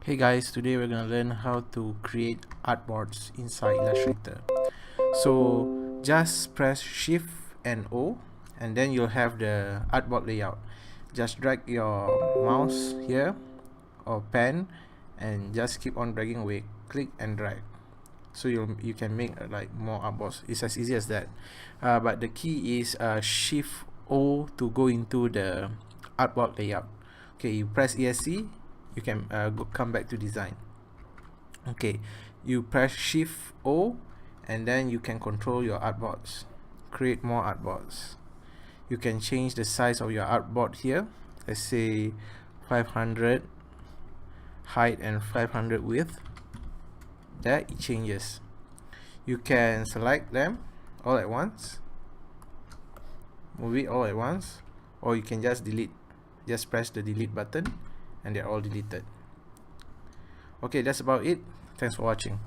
Hey guys, today we're gonna learn how to create artboards inside Illustrator. So just press Shift and O and then you'll have the artboard layout. Just drag your mouse here or pen and just keep on dragging away. Click and drag. So you can make like more artboards. It's as easy as that. But the key is Shift O to go into the artboard layout. Okay, you press ESC, you can come back to design. Okay, you press Shift O and then you can control your artboards, create more artboards. You can change the size of your artboard here. Let's say 500 height and 500 width. There it changes. You can select them all at once, move it all at once, or you can just delete. Just press the delete button and they're all deleted. Okay, that's about it. Thanks for watching.